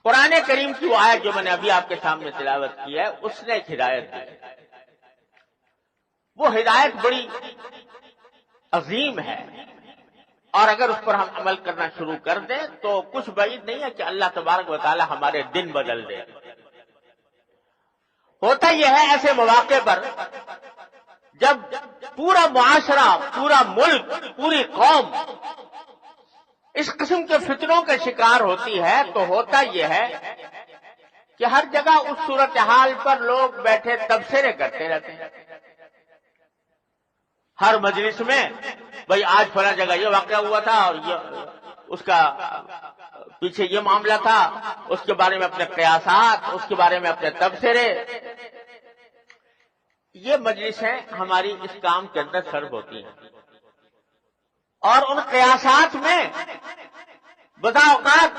قرآن کریم کی وہ آیت جو میں نے ابھی آپ کے سامنے تلاوت کی ہے، اس نے ایک ہدایت دی. وہ ہدایت بڑی عظیم ہے، اور اگر اس پر ہم عمل کرنا شروع کر دیں تو کچھ بعید نہیں ہے کہ اللہ تبارک و تعالی ہمارے دن بدل دے. ہوتا یہ ہے ایسے مواقع پر جب پورا معاشرہ، پورا ملک، پوری قوم اس قسم کے فتنوں کا شکار ہوتی ہے، تو ہوتا یہ ہے کہ ہر جگہ اس صورتحال پر لوگ بیٹھے تبصرے کرتے رہتے ہیں. ہر مجلس میں بھئی آج فلاں جگہ یہ واقعہ ہوا تھا، اور یہ اس کا پیچھے یہ معاملہ تھا، اس کے بارے میں اپنے قیاسات، اس کے بارے میں اپنے تبصرے. یہ مجلسیں ہماری اس کام کے اندر صرف ہوتی ہیں، اور ان قیاسات میں بسا اوقات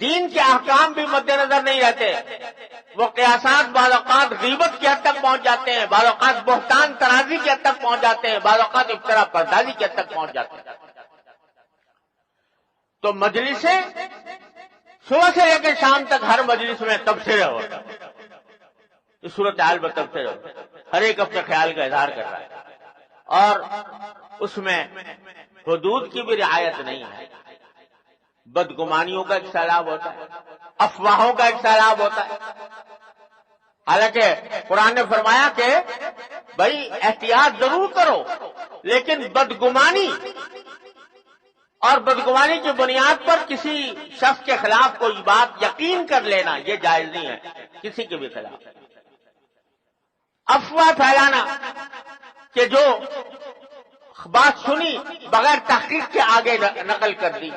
دین کے احکام بھی مد نظر نہیں رہتے. وہ قیاسات بعض اوقات غیبت کی حد تک پہنچ جاتے ہیں، بعض اوقات بہتان ترازی کی حد تک پہنچ جاتے ہیں، بعض اوقات افطرا پردازی کی حد تک پہنچ جاتے ہیں. تو مجلسیں صبح سے لے کے شام تک ہر مجلس میں تبصرے ہوتے ہیں. اس صورت حال پر تبصرے ہوتے ہیں، ہر ایک اپنے خیال کا اظہار کر رہا ہے، اور اس میں حدود کی بھی رعایت نہیں ہے. بدگمانیوں کا ایک سیلاب ہوتا ہے، افواہوں کا ایک سیلاب ہوتا ہے. حالانکہ قرآن نے فرمایا کہ بھائی احتیاط ضرور کرو، لیکن بدگمانی اور بدگمانی کی بنیاد پر کسی شخص کے خلاف کوئی بات یقین کر لینا یہ جائز نہیں ہے کسی کے بھی خلاف. افواہ پھیلانا کہ جو بات سنی بغیر تحقیق کے آگے نقل کر دی،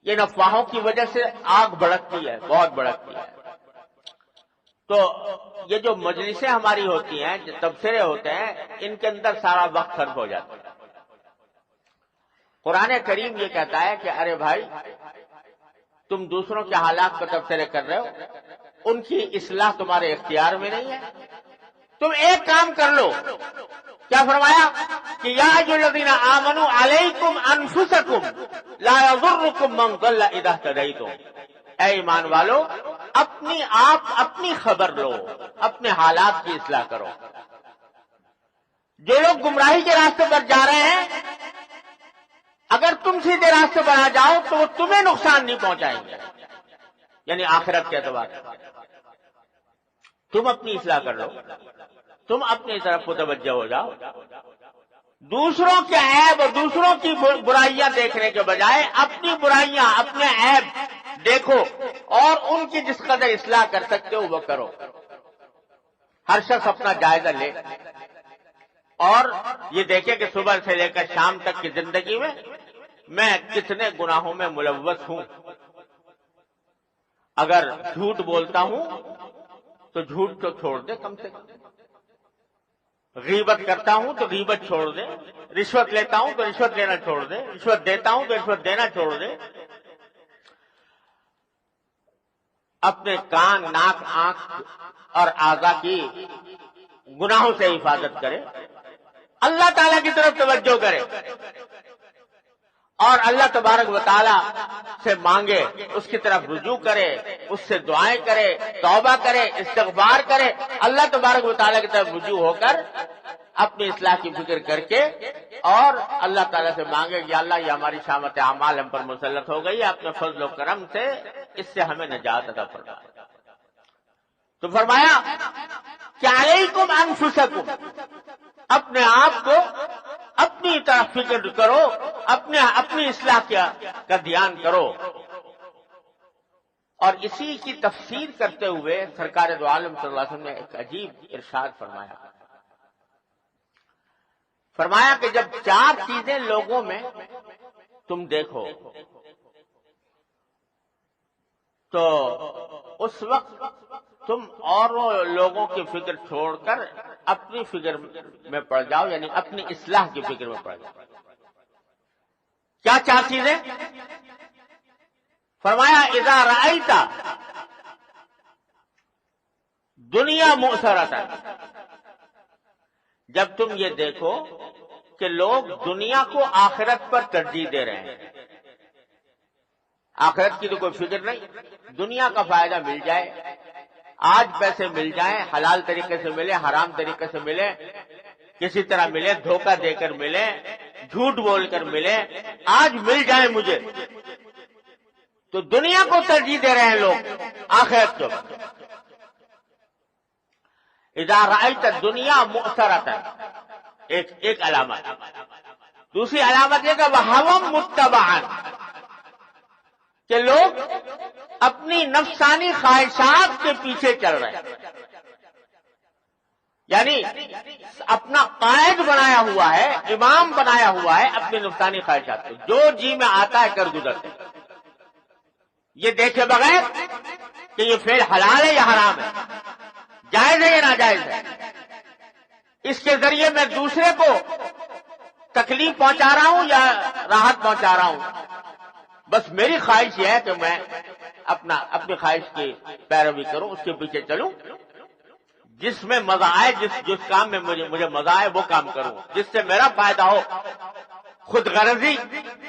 یہ افواہوں کی وجہ سے آگ بھڑکتی ہے، بہت بھڑکتی ہے. تو یہ جو مجلسیں ہماری ہوتی ہیں، جو تبصرے ہوتے ہیں، ان کے اندر سارا وقت صرف ہو جاتا ہے. قرآن کریم یہ کہتا ہے کہ ارے بھائی تم دوسروں کے حالات پر تبصرے کر رہے ہو، ان کی اصلاح تمہارے اختیار میں نہیں ہے. تم ایک کام کر لو. کیا فرمایا کہ یا ایھا الذین آمنوا علیکم انفسکم لا یضرکم من ضل اذا اہتدیتم. اے ایمان والو، اپنی خبر لو، اپنے حالات کی اصلاح کرو. جو لوگ گمراہی کے راستے پر جا رہے ہیں، اگر تم سیدھے راستے پر آ جاؤ تو وہ تمہیں نقصان نہیں پہنچائیں گے، یعنی آخرت کے اعتبار سے. تم اپنی اصلاح کر لو، تم اپنی طرف متوجہ ہو جاؤ. دوسروں کے عیب اور دوسروں کی برائیاں دیکھنے کے بجائے اپنی برائیاں، اپنے عیب دیکھو، اور ان کی جس قدر اصلاح کر سکتے ہو وہ کرو. ہر شخص اپنا جائزہ لے اور یہ دیکھے کہ صبح سے لے کر شام تک کی زندگی میں کتنے گناہوں میں ملوث ہوں. اگر جھوٹ بولتا ہوں تو جھوٹ تو چھوڑ دے، کم سے کم غیبت کرتا ہوں تو غیبت چھوڑ دے، رشوت لیتا ہوں تو رشوت لینا چھوڑ دے، رشوت دیتا ہوں تو رشوت دینا چھوڑ دے. اپنے کان، ناک، آنکھ اور اعضاء کی گناہوں سے حفاظت کرے، اللہ تعالیٰ کی طرف توجہ کرے، اور اللہ تبارک و تعالیٰ سے مانگے، اس کی طرف رجوع کرے، اس سے دعائیں کرے، توبہ کرے، استغفار کرے. اللہ تبارک و تعالیٰ کی طرف رجوع ہو کر اپنی اصلاح کی فکر کر کے اور اللہ تعالیٰ سے مانگے کہ اللہ یہ ہماری شامت اعمال ہم پر مسلط ہو گئی ہے، اپنے فضل و کرم سے اس سے ہمیں نجات عطا فرما. تو فرمایا کہ علیکم انفسکم، اپنے آپ کو اپنی طرف فکر کرو، اپنی اصلاح کا دھیان کرو. اور اسی کی تفسیر کرتے ہوئے سرکار دو عالم صلی اللہ علیہ وسلم نے ایک عجیب ارشاد فرمایا کہ جب چار چیزیں لوگوں میں تم دیکھو تو اس وقت تم اور لوگوں کی فکر چھوڑ کر اپنی فکر میں پڑ جاؤ، یعنی اپنی اصلاح کی فکر میں پڑ جاؤ. کیا چار چیزیں؟ فرمایا اذا رأیت دنیا مؤثرۃ، جب تم یہ دیکھو کہ لوگ دنیا کو آخرت پر ترجیح دے رہے ہیں. آخرت کی تو کوئی فکر نہیں. دنیا کا فائدہ مل جائے، آج پیسے مل جائیں، حلال طریقے سے ملے، حرام طریقے سے ملے، کسی طرح ملے، دھوکہ دے کر ملے، جھوٹ بول کر ملے، آج مل جائے مجھے، تو دنیا کو ترجیح دے رہے ہیں لوگ آخرت کو. اذا رأیت الدنیا مؤثرۃ، ایک علامت. دوسری علامت یہ کہ وہوم متبعا، کہ لوگ اپنی نفسانی خواہشات کے پیچھے چل رہے ہیں، یعنی اپنا قائد بنایا ہوا ہے، امام بنایا ہوا ہے اپنی نفسانی خواہشات کو، جو جی میں آتا ہے کر گزرتے، یہ دیکھے بغیر کہ یہ فعل حلال ہے یا حرام ہے، جائز ہے یا ناجائز ہے. اس کے ذریعے میں دوسرے کو تکلیف پہنچا رہا ہوں یا راحت پہنچا رہا ہوں. بس میری خواہش یہ ہے کہ میں اپنی خواہش کی پیروی کروں، اس کے پیچھے چلوں، جس میں مزہ آئے، جس کام میں مجھے مزہ آئے وہ کام کروں، جس سے میرا فائدہ ہو. خود غرضی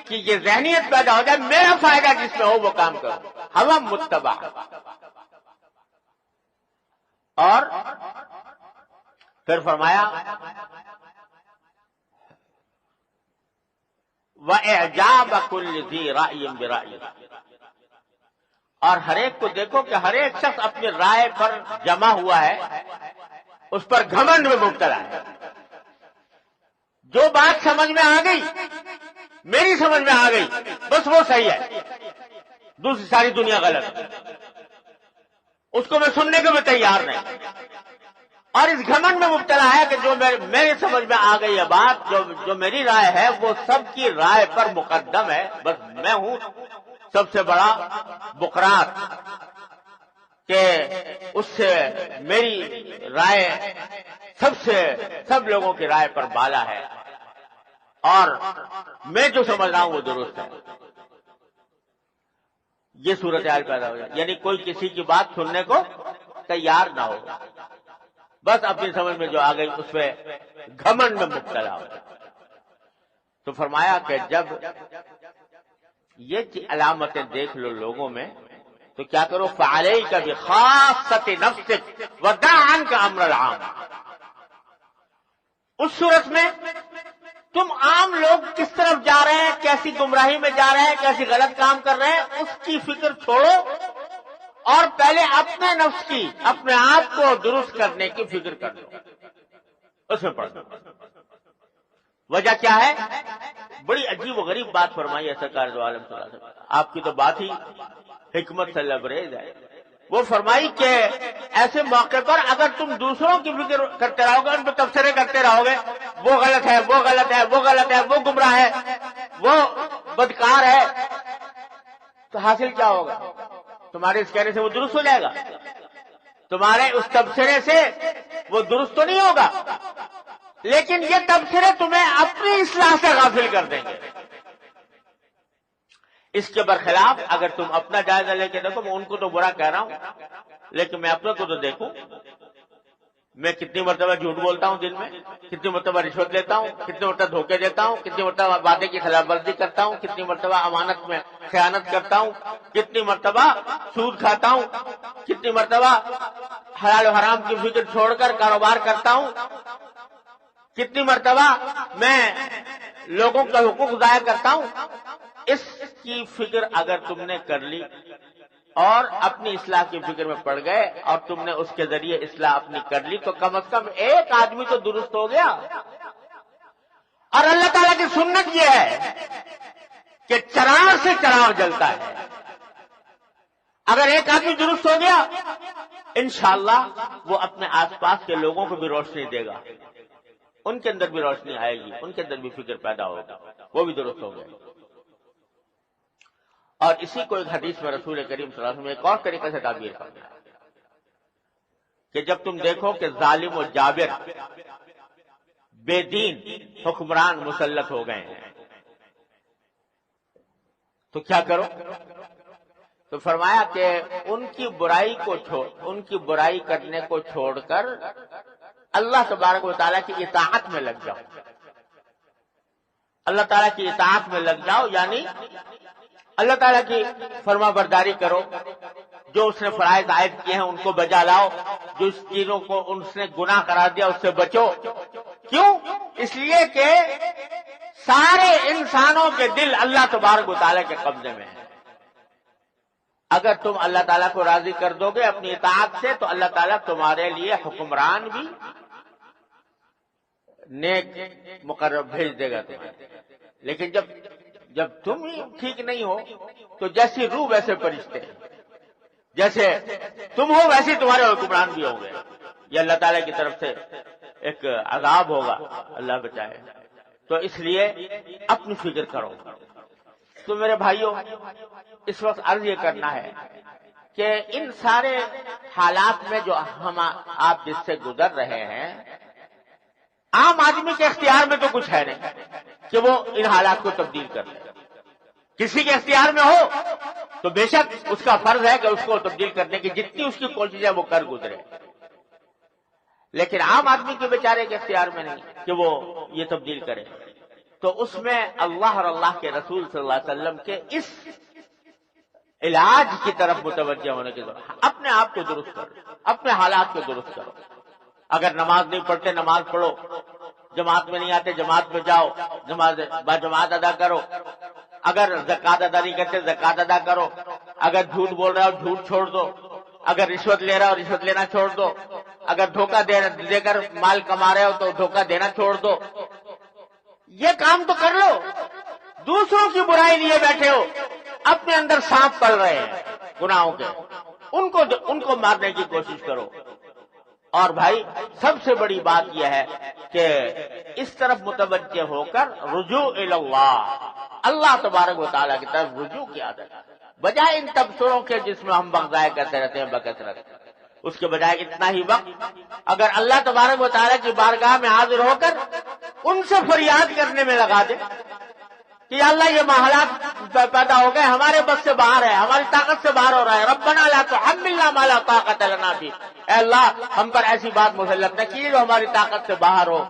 کی یہ ذہنیت پیدا ہو جائے، میرا فائدہ جس میں ہو وہ کام کروں. ہوا متبع. اور پھر فرمایا وَإِعْجَابَ كُلِّ ذِي رَأْيٍ بِرَأْيِهِ، اور ہر ایک کو دیکھو کہ ہر ایک شخص اپنی رائے پر جمع ہوا ہے، اس پر گھمنڈ میں مبتلا ہے. جو بات سمجھ میں آ گئی، میری سمجھ میں آ گئی، بس وہ صحیح ہے، دوسری ساری دنیا غلط ہے، اس کو میں سننے کو بھی تیار نہیں. اور اس گھمنڈ میں مبتلا ہے کہ جو میری سمجھ میں آ گئی ہے بات، جو میری رائے ہے وہ سب کی رائے پر مقدم ہے، بس میں ہوں سب سے بڑا بقرات، کہ اس سے میری رائے سب لوگوں کی رائے پر بالا ہے، اور میں جو سمجھ رہا ہوں وہ درست ہے. یہ صورتحال پیدا ہو جائے، یعنی کوئی کسی کی بات سننے کو تیار نہ ہو، بس اپنی سمجھ میں جو آ گئی اس پہ گھمنڈ میں مبتلا ہو. تو فرمایا کہ جب یہ علامتیں دیکھ لو لوگوں میں تو کیا کرو، فعلیک بخاصۃ نفسک ودع عنک امر العام. اس صورت میں تم عام لوگ کس طرف جا رہے ہیں، کیسی گمراہی میں جا رہے ہیں، کیسی غلط کام کر رہے ہیں، اس کی فکر چھوڑو، اور پہلے اپنے نفس کی، اپنے آپ کو درست کرنے کی فکر کر لو، اس میں پڑھ دو. وجہ کیا ہے؟ بڑی عجیب و غریب بات فرمائی ہے سرکار دو عالم صلی اللہ علیہ وسلم. آپ کی تو بات ہی حکمت سے لبریز ہے. وہ فرمائی کہ ایسے موقع پر اگر تم دوسروں کی فکر کرتے رہو گے، ان پہ تبصرے کرتے رہو گے، وہ غلط ہے، وہ غلط ہے، وہ غلط ہے، وہ گمراہ ہے، وہ بدکار ہے، تو حاصل کیا ہوگا؟ تمہارے اس کہنے سے وہ درست ہو جائے گا؟ تمہارے اس تبصرے سے وہ درست تو نہیں ہوگا، لیکن یہ تبصرے تمہیں اپنی اصلاح سے غافل کر دیں گے. اس کے برخلاف اگر تم اپنا جائزہ لے کے دیکھو، میں ان کو تو برا کہہ رہا ہوں، لیکن میں اپنے کو تو دیکھوں، میں کتنی مرتبہ جھوٹ بولتا ہوں دن میں، کتنی مرتبہ رشوت لیتا ہوں، کتنی مرتبہ دھوکے دیتا ہوں، کتنی مرتبہ وعدے کی خلاف ورزی کرتا ہوں، کتنی مرتبہ امانت میں خیانت کرتا ہوں، کتنی مرتبہ سود کھاتا ہوں، کتنی مرتبہ حلال و حرام کی فکر چھوڑ کر کاروبار کرتا ہوں، کتنی مرتبہ میں لوگوں کا حقوق ضائع کرتا ہوں. اس کی فکر اگر تم نے کر لی اور اپنی اصلاح کی فکر میں پڑ گئے اور تم نے اس کے ذریعے اصلاح اپنی کر لی، تو کم از کم ایک آدمی تو درست ہو گیا. اور اللہ تعالیٰ کی سنت یہ ہے کہ چراغ سے چراغ جلتا ہے. اگر ایک آدمی درست ہو گیا، انشاءاللہ وہ اپنے آس پاس کے لوگوں کو بھی روشنی دے گا، ان کے اندر بھی روشنی آئے گی، ان کے اندر بھی فکر پیدا ہوگا، وہ بھی درست ہو گئے. اور اسی کو ایک حدیث میں رسول کریم صلی اللہ علیہ وسلم ایک اور طریقے سے تعبیر کرتے ہیں کہ جب تم دیکھو کہ ظالم و جابر بے دین حکمران مسلط ہو گئے ہیں تو کیا کرو؟ تو فرمایا کہ ان کی برائی کرنے کو چھوڑ کر اللہ تبارک و تعالیٰ کی اطاعت میں لگ جاؤ. اللہ تعالیٰ کی اطاعت میں لگ جاؤ، یعنی اللہ تعالیٰ کی فرما برداری کرو، جو اس نے فرائض عائد کیے ہیں ان کو بجا لاؤ، جو اس چیزوں کو اس نے گناہ قرار دیا اس سے بچو۔ کیوں؟ اس لیے کہ سارے انسانوں کے دل اللہ تبارک و تعالیٰ کے قبضے میں ہیں۔ اگر تم اللہ تعالیٰ کو راضی کر دو گے اپنی اطاعت سے تو اللہ تعالیٰ تمہارے لیے حکمران بھی نیک مقرر بھیج دے گا تمہیں۔ لیکن جب تم ہی ٹھیک نہیں ہو تو جیسی روح ویسے فرشتے، جیسے تم ہو ویسے تمہارے حکمران بھی ہوں گے۔ یہ اللہ تعالیٰ کی طرف سے ایک عذاب ہوگا، اللہ بچائے۔ تو اس لیے اپنی فکر کرو۔ تو میرے بھائیوں، اس وقت عرض یہ کرنا ہے کہ ان سارے حالات میں جو آپ جس سے گزر رہے ہیں، عام آدمی کے اختیار میں تو کچھ ہے نہیں کہ وہ ان حالات کو تبدیل کر لے۔ کسی کے اختیار میں ہو تو بے شک اس کا فرض ہے کہ اس کو تبدیل کرنے کی جتنی اس کی کوشش ہے وہ کر گزرے، لیکن عام آدمی کے بیچارے کے اختیار میں نہیں کہ وہ یہ تبدیل کرے۔ تو اس میں اللہ اور اللہ کے رسول صلی اللہ علیہ وسلم کے اس علاج کی طرف متوجہ ہونے کی ضرورت۔ اپنے آپ کو درست کرو، اپنے حالات کو درست کرو۔ اگر نماز نہیں پڑھتے نماز پڑھو، جماعت میں نہیں آتے جماعت میں جاؤ، نماز با جماعت ادا کرو۔ اگر زکوٰۃ ادا نہیں کرتے زکوٰۃ ادا کرو۔ اگر جھوٹ بول رہا ہو جھوٹ چھوڑ دو۔ اگر رشوت لے رہا ہو رشوت لینا چھوڑ دو۔ اگر دھوکہ دے کر مال کما رہے ہو تو دھوکہ دینا چھوڑ دو۔ یہ کام تو کر لو۔ دوسروں کی برائی لیے بیٹھے ہو، اپنے اندر سانپ پل رہے ہیں گناہوں کے، ان کو مارنے کی کوشش کرو۔ اور بھائی سب سے بڑی بات یہ ہے کہ اس طرف متوجہ ہو کر رجوع الی اللہ تبارک و تعالیٰ کی طرف رجوع کی عادت، بجائے ان تبصروں کے جس میں ہم وقت ضائع کرتے رہتے ہیں بکثرت، اس کے بجائے اتنا ہی وقت اگر اللہ تبارک و تعالیٰ کی بارگاہ میں حاضر ہو کر ان سے فریاد کرنے میں لگا دے کہ یا اللہ یہ حالات پیدا ہو گئے، ہمارے بس سے باہر ہے، ہماری طاقت سے باہر ہو رہا ہے، ربنا لا تحملنا ما لا طاقت لنا به، اے اللہ ہم پر ایسی بات مسلط نہ کیجیے جو ہماری طاقت سے باہر ہو۔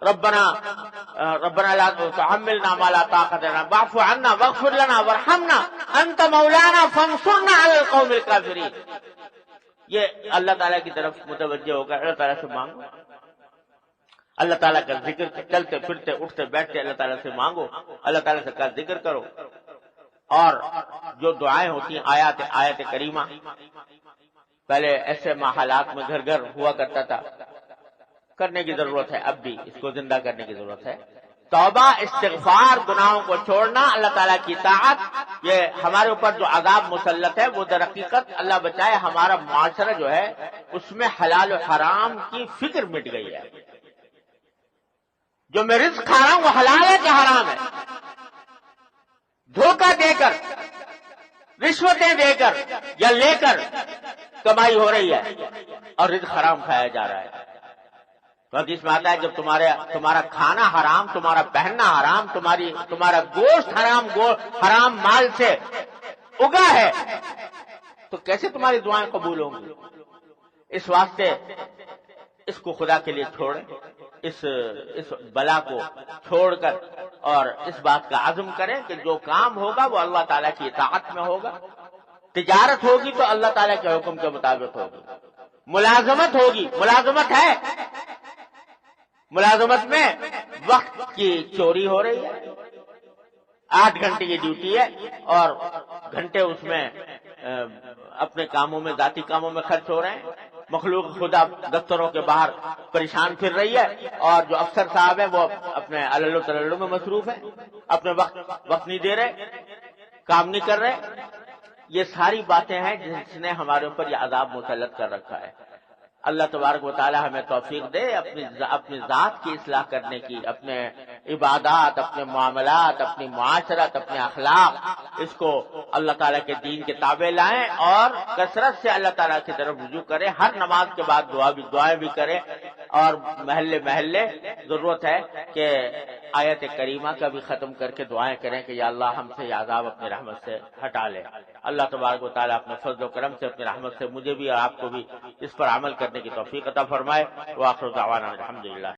ربنا لا تحملنا ما لا طاقت لنا واعف عنا واغفر لنا وارحمنا انت مولانا فانصرنا على القوم الكافرين۔ یہ اللہ تعالیٰ کی طرف متوجہ ہو کر اللہ تعالیٰ سے مانگو، اللہ تعالیٰ کا ذکر، چلتے پھرتے اٹھتے بیٹھتے اللہ تعالیٰ سے مانگو، اللہ تعالیٰ سے کا ذکر کرو۔ اور جو دعائیں ہوتی ہیں آیت کریمہ، پہلے ایسے حالات میں گھر گھر ہوا کرتا تھا، کرنے کی ضرورت ہے، اب بھی اس کو زندہ کرنے کی ضرورت ہے۔ توبہ، استغفار، گناہوں کو چھوڑنا، اللہ تعالیٰ کی اطاعت، یہ ہمارے اوپر جو عذاب مسلط ہے وہ در حقیقت اللہ بچائے ہمارا معاشرہ جو ہے اس میں حلال و حرام کی فکر مٹ گئی ہے۔ جو میں رزق کھا رہا ہوں وہ حلال ہے کہ حرام ہے؟ دھوکہ دے کر، رشوتیں دے کر یا لے کر کمائی ہو رہی ہے اور رزق حرام کھایا جا رہا ہے۔ تو حدیث میں آتا ہے جب تمہارا کھانا حرام، تمہارا پہننا حرام، تمہارا گوشت حرام مال سے اگا ہے تو کیسے تمہاری دعائیں قبول ہوں گی؟ اس واسطے اس کو خدا کے لیے چھوڑیں، اس بلا کو چھوڑ کر اور اس بات کا عزم کریں کہ جو کام ہوگا وہ اللہ تعالیٰ کی اطاعت میں ہوگا۔ تجارت ہوگی تو اللہ تعالیٰ کے حکم کے مطابق ہوگی، ملازمت ہوگی، ملازمت ہے، ملازمت میں وقت کی چوری ہو رہی ہے، 8 گھنٹے کی ڈیوٹی ہے اور گھنٹے اس میں اپنے کاموں میں، ذاتی کاموں میں خرچ ہو رہے ہیں۔ مخلوق خدا دفتروں کے باہر پریشان پھر رہی ہے اور جو افسر صاحب ہیں وہ اپنے علل و تللو میں مصروف ہیں، اپنے وقت نہیں دے رہے، کام نہیں کر رہے۔ یہ ساری باتیں ہیں جس نے ہمارے اوپر یہ عذاب مسلط کر رکھا ہے۔ اللہ تبارک و تعالی ہمیں توفیق دے اپنی ذات کی اصلاح کرنے کی، اپنے عبادات، اپنے معاملات، اپنی معاشرت، اپنے اخلاق، اس کو اللہ تعالیٰ کے دین کے تابع لائیں اور کثرت سے اللہ تعالیٰ کی طرف رجوع کریں۔ ہر نماز کے بعد دعائیں بھی کریں اور محلے ضرورت ہے کہ آیت کریمہ کا بھی ختم کر کے دعائیں کریں کہ یا اللہ ہم سے یہ عذاب اپنی رحمت سے ہٹا لے۔ اللہ تبارک و تعالیٰ اپنے فضل و کرم سے، اپنی رحمت سے مجھے بھی اور آپ کو بھی اس پر عمل کرنے کی توفیق عطا فرمائے۔ وآخر دعوانا الحمدللہ۔